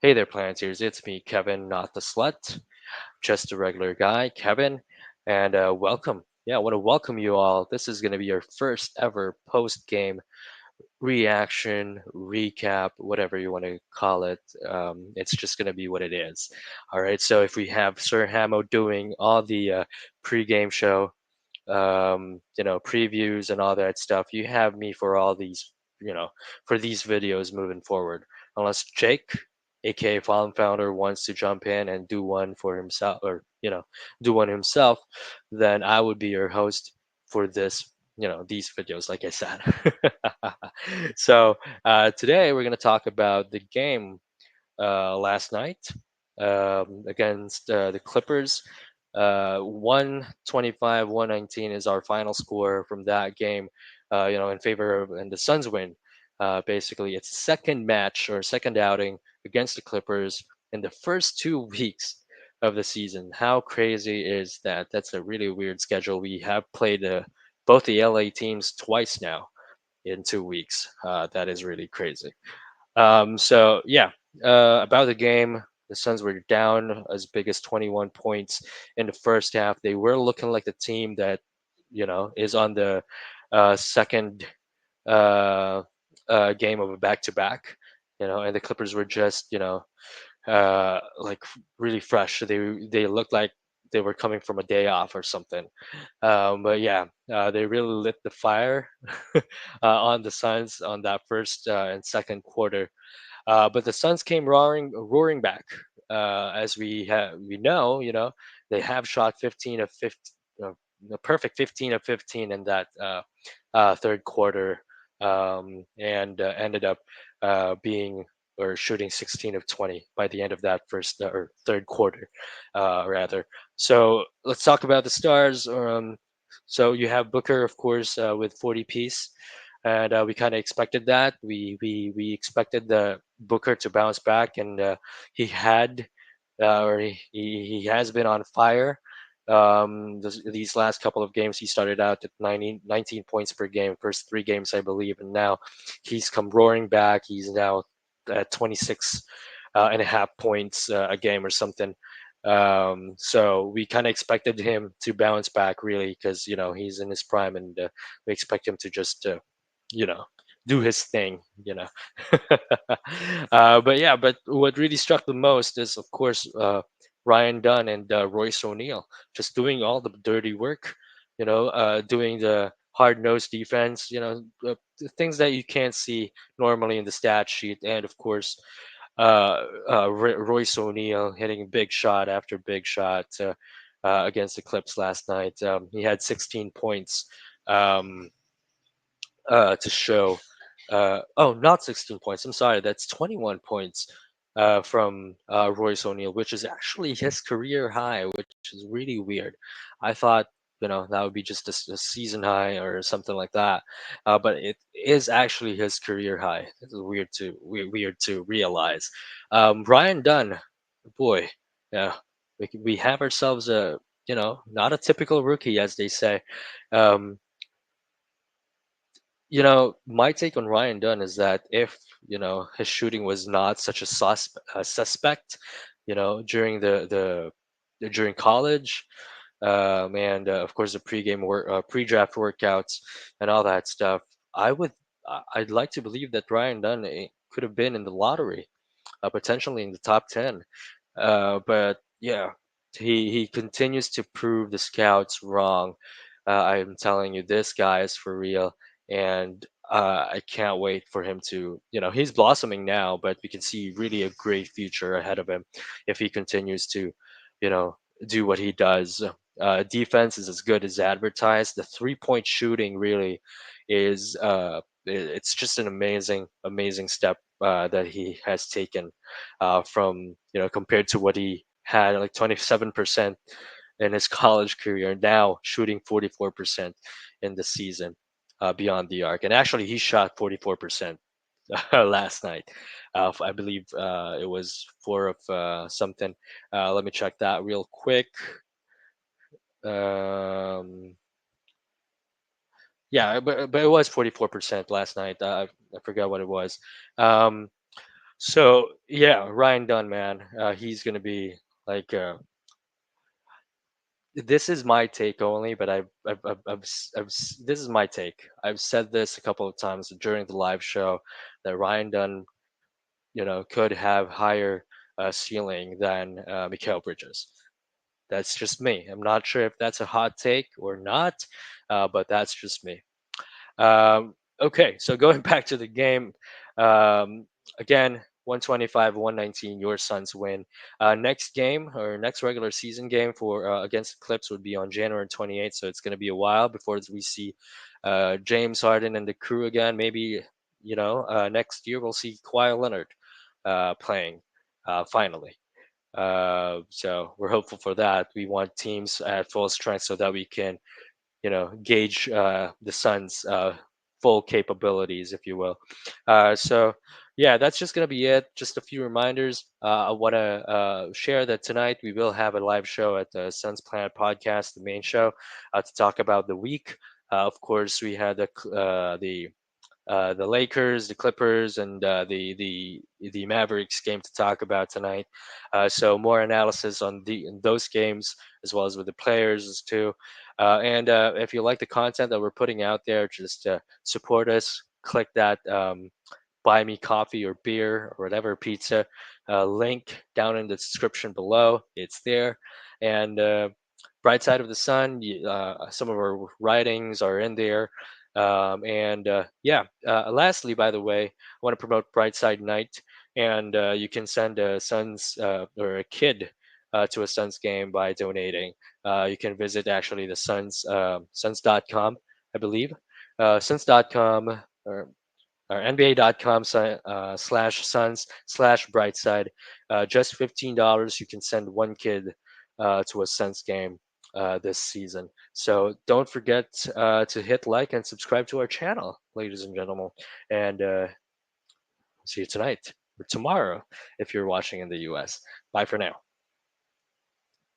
Hey there, Planeteers. It's me, Kevin, not the slut, just a regular guy, Kevin, and welcome. Yeah, I want to welcome you all. This is going to be your first ever post game reaction, recap, whatever you want to call it. It's just going to be what it is. All right, so if we have Sir Hamo doing all the pre-game show, previews and all that stuff, you have me for all these, for these videos moving forward. Unless Jake, aka Fallen Founder, wants to jump in and do one for himself, or do one himself, then I would be your host for this. These videos, like I said. So today we're going to talk about the game last night against the Clippers. 125, 119 is our final score from that game, in favor of, and the Suns win. Basically, it's second match or second outing against the Clippers in the first 2 weeks of the season. How crazy is that? That's a really weird schedule. We have played both the LA teams twice now in 2 weeks. That is really crazy. So yeah, about the game, the Suns were down as big as 21 points in the first half. They were looking like the team that is on the second uh, game of a back-to-back. And the Clippers were just like really fresh. They looked like they were coming from a day off or something. But yeah, they really lit the fire on the Suns on that first and second quarter. But the Suns came roaring back. As we know, they have shot 15 of 15, the perfect 15 of 15 in that third quarter, and ended up being or shooting 16 of 20 by the end of that first or third quarter, rather. So let's talk about the stars. So you have Booker, of course, with 40 piece, and we kind of expected that. We expected the Booker to bounce back, and he had, or he has been on fire. These last couple of games, he started out at 19 points per game, first 3 games, I believe, and now he's come roaring back. He's now at 26 and a half points a game or something. So we kind of expected him to bounce back, really, because he's in his prime, and we expect him to just you know do his thing. But yeah, but what really struck the most is, of course, Ryan Dunn and Royce O'Neal just doing all the dirty work, doing the hard-nosed defense, the things that you can't see normally in the stat sheet. And of course, Royce O'Neal hitting big shot after big shot against the Clips last night. He had 16 points um, to show. Oh, not 16 points. I'm sorry. That's 21 points from Royce O'Neal, which is actually his career high, which is really weird. I thought, that would be just a season high or something like that, but it is actually his career high. It's weird to realize. Ryan Dunn, boy, yeah, we have ourselves a not a typical rookie, as they say. Um, my take on Ryan Dunn is that if his shooting was not such a suspect, during during college, and of course the pre-draft workouts and all that stuff, I'd like to believe that Ryan Dunn could have been in the lottery, potentially in the top 10. But yeah, he continues to prove the scouts wrong. I'm telling you, this guy is for real, and I can't wait for him to. He's blossoming now, but we can see really a great future ahead of him if he continues to, you know, do what he does. Defense is as good as advertised. The three-point shooting really is. It's just an amazing step that he has taken from compared to what he had, like 27% in his college career, now shooting 44% in the season beyond the arc. And actually, he shot 44% last night. I believe it was four of something. Let me check that real quick. Um, yeah, but it was 44% last night. I forgot what it was. Um, So yeah, Ryan Dunn, man, he's gonna be like this is my take only, but this is my take. I've said this a couple of times during the live show that Ryan Dunn, could have higher ceiling than Mikhail Bridges. That's just me. I'm not sure if that's a hot take or not, but that's just me. Okay, so going back to the game, um, again, 125, 119, your Suns win. Next game or next regular season game for against the Clips would be on January 28th, so it's going to be a while before we see James Harden and the crew again. Maybe, next year we'll see Kawhi Leonard playing finally. So we're hopeful for that. We want teams at full strength so that we can gauge the sun's full capabilities, if you will. So yeah, that's just gonna be it. Just a few reminders. I want to share that tonight we will have a live show at the Suns Planet podcast, the main show, to talk about the week. Of course, we had the Lakers, the Clippers, and the Mavericks game to talk about tonight. So more analysis on those games as well as with the players too. And if you like the content that we're putting out there, just support us. Click that buy me coffee or beer or whatever pizza link down in the description below. It's there. And Bright Side of the Sun, some of our writings are in there. And yeah, lastly, by the way, I want to promote Brightside Night, and you can send a son's or a kid to a Suns game by donating. You can visit actually the Suns.com, I believe, Suns.com or NBA.com slash Suns slash Brightside. Just $15. You can send one kid to a Suns game this season. So don't forget to hit like and subscribe to our channel, ladies and gentlemen. And see you tonight or tomorrow if you're watching in the US. Bye for now.